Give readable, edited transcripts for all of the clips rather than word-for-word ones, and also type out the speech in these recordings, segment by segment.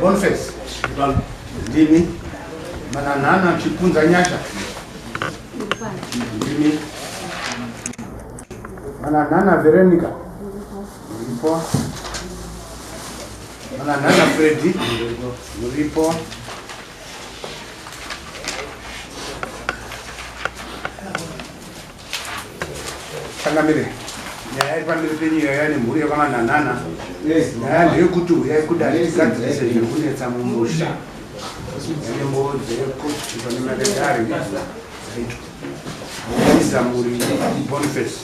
Boniface ndimi mananana chipunza nyasha ndimi mananana Veronica uripo mananana Freddy uripo tangamire nyaya pamberi penyu yani mhuri yakamananana nyaya ndeyekuti uyai kudatikadzise zvekunetsa mumusha ane mboo dzekuti pane madedari aiza muri Boniface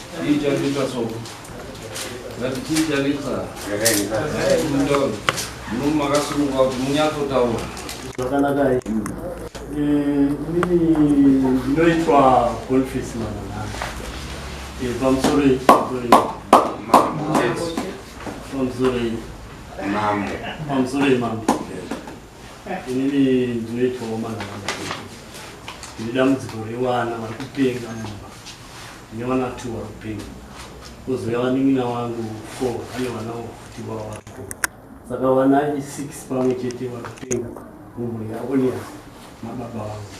zvakanaka. Inini ndinoitwa Boniface mananana pamusoro mambo. Inini ndinoitwawo mananana ndine dambudziko revana vari kupenga mumba, ndine vana 2 vari kupenga, kozouya vanin'ina vangu 4 ane vana kuti vavariko, saka vana 6 pamwe chete vari kupenga mumhuri yaonia mababa vangu.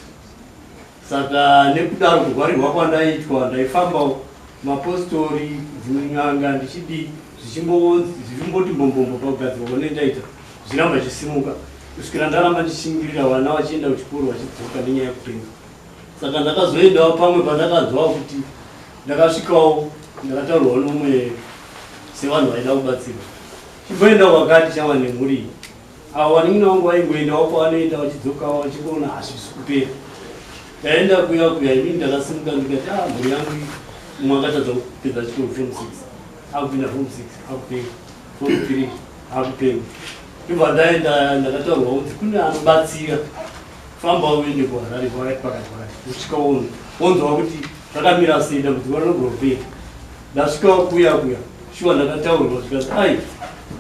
Saka nekudaro kugwarirwa kwandaitwa ndaifambawo mapositori dzimwe n'anga ndichidi zvichimboti mbombombo pakugadzirwa kwandaita zviramba zvichisimuka kusvikira ndaramba ndichishingirira vana vachienda kuchikoro vachidzoka nenyaya yekupenga. Saka ndakazoendawo pamwe pandakanzwawo kuti ndakasvikawo ndakataurwawo nomwe sevanhu vaida kubatsirwa chimboendawo kwakati chava nemhuri avo vanin'ina vangu vaingoendawo kwavanoenda vachidzokawo vachikuona hazvisi kupera. Ndaenda kuya inini ndakasimuka ndikati mhuri yangu umwe akatadza kupedza chikoro form 6 akupinda form 6 akupenga, form 3 akupenga. Ndobva ndaenda ndakataurwa kuti kune anobatsira, famba uende kuHarare kwakati pakati usvika wonzwa kuti zvakamira sei dambudziko rinogopera. Ndasvikawo kuya shuwa ndakataurwa zvikati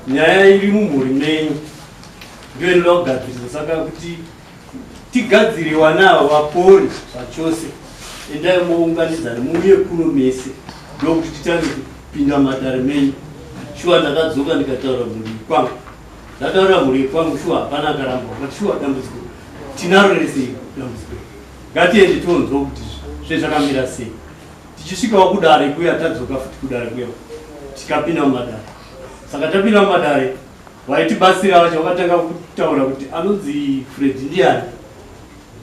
nyaya iri mumhuri menyu ndoinoda kugadzirisa, saka kuti tigadzire vana ava vapore zvachose endai mounganidzana muuye kuno mese ndokuti titange kupinda madare menyu. Shuwa ndakadzoka ndikataura mhuri kwangu, ndataura mhuri kwangu, shuwa hapana akaramba kuti shuwa dambudziko tinaro resei dambudziko, ngatiende tonzwa kuti zvezvakamira sei. Tichisvikawo kudare kuya tadzoka futi kudare kuya tikapinda mumadare. Saka tapinda mumadare vaitibatsira vacho vakatanga kutaura kuti anonzi Freddy ndiani,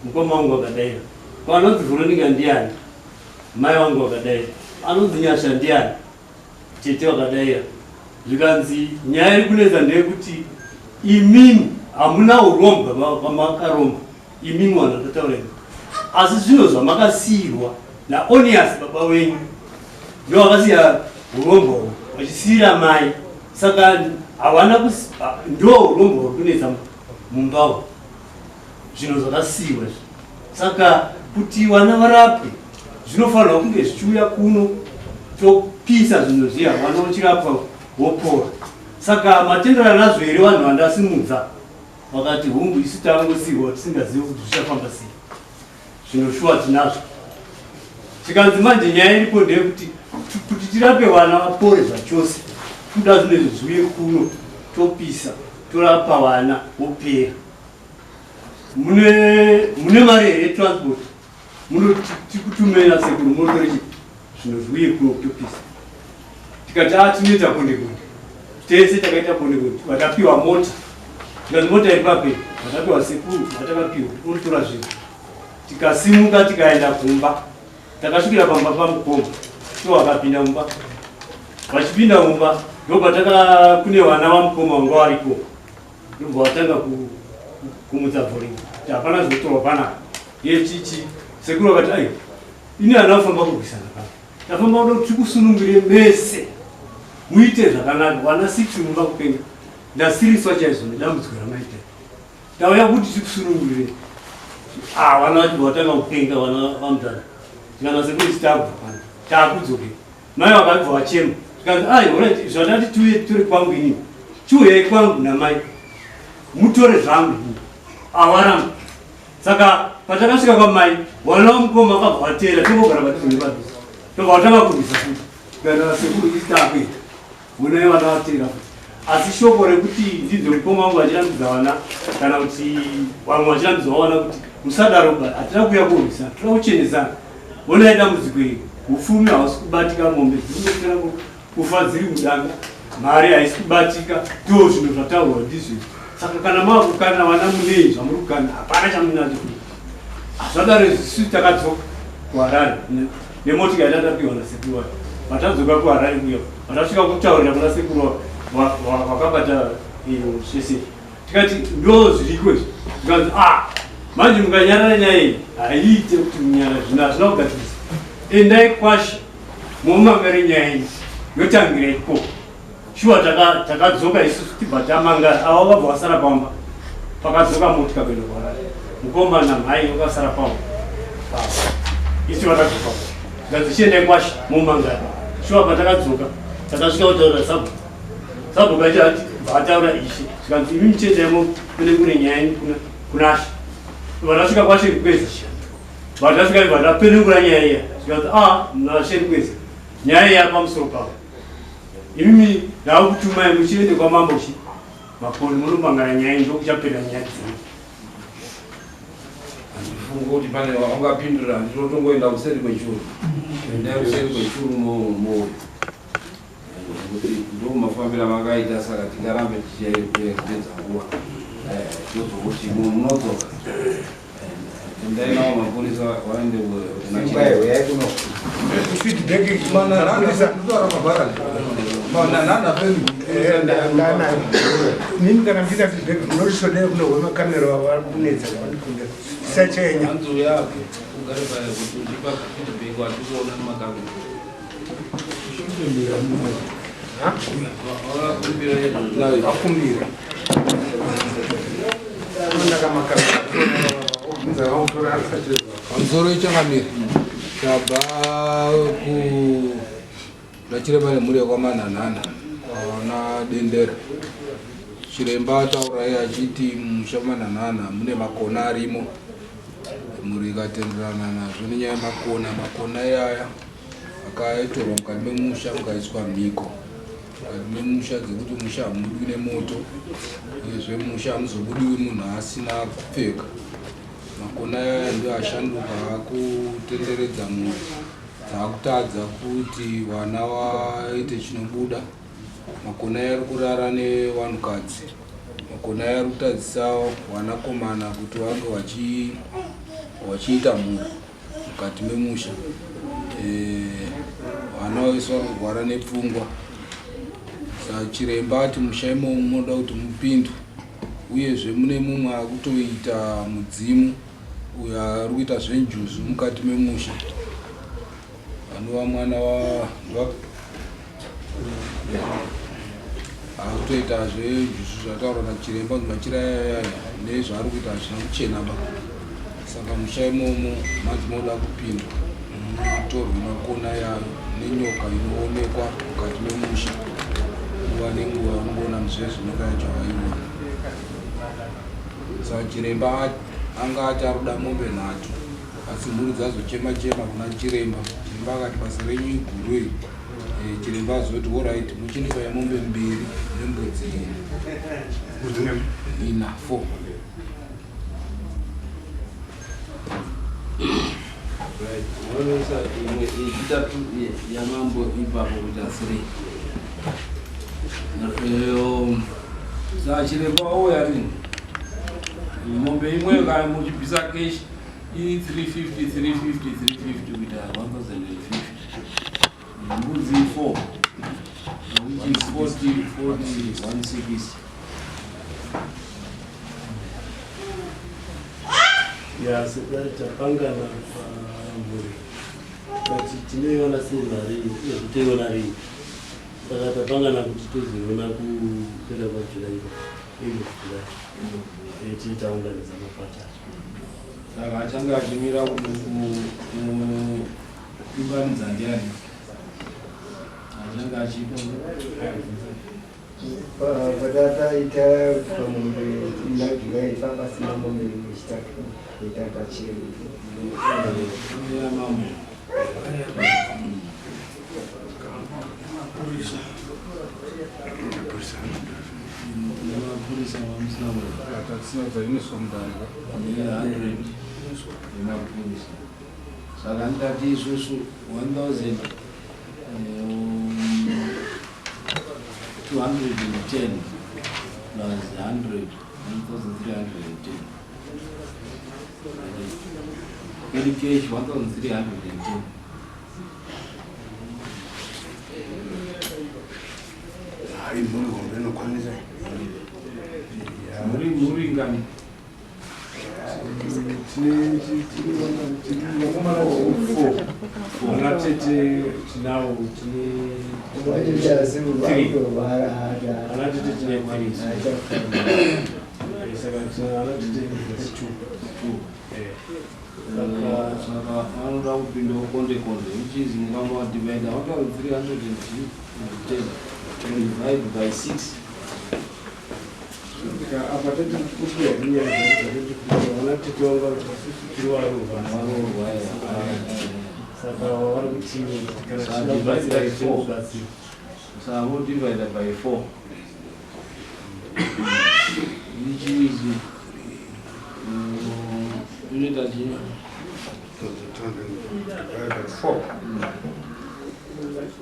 mukoma wangu wakadaira, anonzi Veronica ndiani, mai wangu wakadaira, anonzi Nyasha ndiani, chete wakadaira. Zvikanzi nyaya iri kunetsa ndeyekuti imini hamuna urombo pamakaromba, imini vanhu vatataura izvi, asi zvino zvamakasiyirwa naOnias baba wenyu ndo vakasiya urombo vachisiyira mai, saka havana ndo urombo huri kunetsa mumbavo, zvinhu zvakasiyiwa izvi. Saka kuti vana varapwe zvinofanirwa kunge zvichiuya kuno topisa zvinhu zviya, vana vachirapwa vopora. Saka matendero anazvo here vanhu vandasimudza vakati hungu isu tangosiyiwa tisingazivi kuti zvichafamba sei, zvino shuwa tinazvo. Tikanzi manje nyaya iripo ndeyekuti kuti tirape vana vapore zvachose toda zvinhu zviuye kuno topisa torapa vana vopera. Mune mari here transport, tikutumira sekuru motori zvinhu zviuye kuno topisa. Tikati tinoita kondekonde tese takaita kondekonde, vatapiwa mota, tikanzi mota iri paperi vatapiwa sekuru vatakapiwa unotora zvinhu. Tikasimuka tikaenda kumba, takasvikira pamba pamukoma so vakapinda mumba. Vachipinda mumba ndobva kune vana vamukoma vanga variko, ndobva vatanga kumutsa vhoringa kuti hapana zvinotorwa panapa yechichi. Sekuru vakati ini hana kufamba kurwisana pano, tafamba kuda kuti tikusunungire mese muite zvakanaka, vana 6 mumba kupenga. Ndasiriswa chaizvo nedambudziko ramaita, tauya kuti tikusunungire vana vacho vatanga kupenga, vana vamutana. Tikana sekuru chitabva pano taakudzoke, mai vakabva vachema, tikanzi zvadati tiuye tiri kwangu inini, chiuyai kwangu namai mutore zvangu avaramba. Saka patakasvika kwamai vana vamukoma vakabva vatera, tongogara patiri padhuze, tobva vatanga kurwisa futi. Tikana sekuru chitabva, vonai vana vatera futi, asi shoko rekuti ndidzo mukoma wangu achirambidza vana kana kuti vamwe vachirambidza vana kuti musadaro hatina kuuya kurwisana toda kuchenesana onai dambudziko iri upfumi hausi kubatika mombe dzinoekera kufa dziri mudanga mari haisi kubatika ndo zvinhu zvataurwa ndizvino saka kana makukana vana munei zvamuri kukana hapana chamunacho zvadaro isu takadzoka kuharare nemotika yatatapiwa nasekuru wacho vatadzoka kuharare kuya vatasvika kutaurira kuna sekuru wakabata zvese tikati ndo zviriko izvi tikanzi manje mukanyarara nyaya iyi haiite kuti munyara zvino hazvina kugadzirisa endai kwasha momangare nyaya iyi yotangira ikoko shuwa takadzoka isusu tibva tamangara ava vabva vasara pamba pakadzoka motika kuenda kuharare mukoma namhai vakasara pamba isu vakadzoka tikanzi chiendai kwasha momangara shuwa patakadzoka takasvika kutaura sabhuka chati vataura ishe tikanzi imi muchendaimo kune nyaya kunasha vatasvika kwasheri kwezi vatasvika vatapenengura nyaya iya tikanzi nasheri kwezi nyaya iya pamusoro pavo imimi ndava kutumai muchiende kwamambochi makoni munomangana nyaya iyi ndokuchapera nyaya dzino handifunga kuti pane ungapindura ndinotongoenda kuseri kwechuru endai kuseri kwechuru ndo mafambira vakaita saka tingarambe tichiedza nguva tozokuti munodzoka endai navo mapurisa vaende nini kana ndida feedback munorishodea kuno hwemakamera vakunedza vavandikunde tisachenya anzo yake ugare paya kuti uchipa feedback watikuona nemakamera akumbira pamusoro ichangamiri tabva kunachiremba nemhuri yakwamanhanhana ana dendera chiremba ataurai achiti musha manhanhana mune makona arimo mhuri ikatenderana nazvo nenyaya yemakona iyaya akaitorwa mukati memusha mukaiswa mhiko mukati memusha dzekuti musha hamubudiwi nemoto uyezve musha hamuzobudiwi munhu asina kupfeka makona aya ndio ashanduka akutenderedza mhuri dzaakutadza kuti vana vaite chinobuda makona aya ari kurara nevanhukadzi makona aya ari kutadzisa vanakomana kuti vange vachiita mhuri mukati memusha vana vaiswa kurwara nepfungwa saka chiremba ati musha imomo munoda kuti mupindwe uyezve mune mumwe ari kutoita mudzimu uyo ari kuita zvenjuzu mukati memusha vanova mwana ari kutoita zvejuzu zvataurwa nachiremba kuti machira yayaya nezvaari kuita hazvina kuchenaba saka musha imomo manzi moda kupindwa mutorwe makona yayo nenyoka inoonekwa mukati memusha nguva nenguva unogona muzvezvinoka yacho vaiona saka chiremba anga ati ari kuda mombe nhatu asi mhuri dzazochema-chema kuna chiremba akati basa renyu iguru iri chiremba azoti oraiti muchinipa yamombe 2 nembudzi 4 Wanoisa imwe ichitatu yamambo ipapo kuti asiri saka chiremba wauya rini mombe imwe kana muchibvisa keshi iri 350 kuita 1050 mbudzi 4 which is 40 160 tapangana pamhuri kuti tinoiona semari yekutoiona rii saka tapangana kuti tozoiona kupera kwajuly tiitaunganidza makwata saka achange achimira kuunganidza ndiani achange achipa patataita pamombe inajuly pakasina mombe yechitatu ya mambo Percent. mapurisa vamusina tatisinaza inoswa mudhani 100 yemapurisa saka ndati isusu 1210 plus 100 1310 Petty cash 1310 Hai muri ngombe nokwanisa. muri ngani Anatete tinao tine anatete tine Paris. Saka anoda kupinda konde which is ngamba divide out of 310 divide by 6 Apa tete kupiya dunia tete anatete wanga kiriwa ruva. Saka wari kuchini kana divide by 4. So I will divide by 4 which is unit at 4.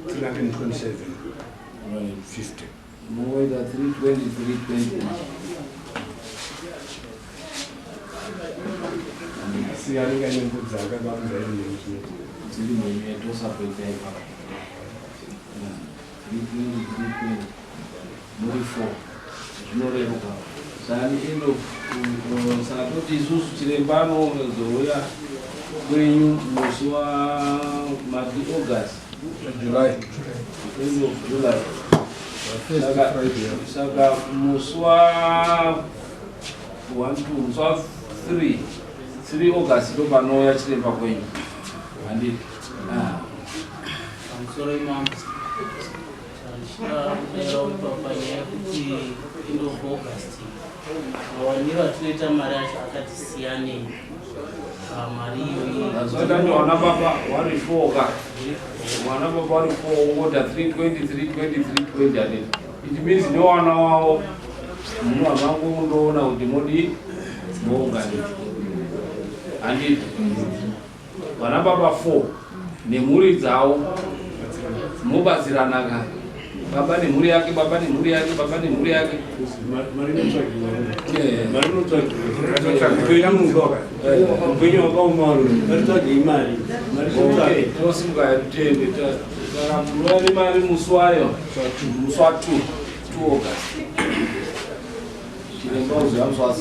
327. right 50. more than 320 Siyalinga nyembudza akabamza ine zili mwenye tosa pepepa 320 muri 4 zvinoreruka zani endo saka toti isusu chirembano zouya kwenyu musi wa mati August July end of July saka musi wa 3 August ndo panouya chiremba kwenyu handiti pamusoro imam tichida kudera panyaya yekuti end of August mawaniro atinoita mari acho akati siyanei mari iyoyi azotani wana baba wari 4 ka mwana baba wari 4 ungota 320 handiti it means no wana wavo munhu amangu undoona kuti modi moungani handiti vana baba 4 nemhuri dzavo mobatsiranaka baba nemhuri yake baba nemhuri yake baba nemhuri yake upenyu wakaumaro varitsvage imari tosimuka yatutende saka munova nemari musi wayo musi wa 2 August chiremba uzoya musi wa 3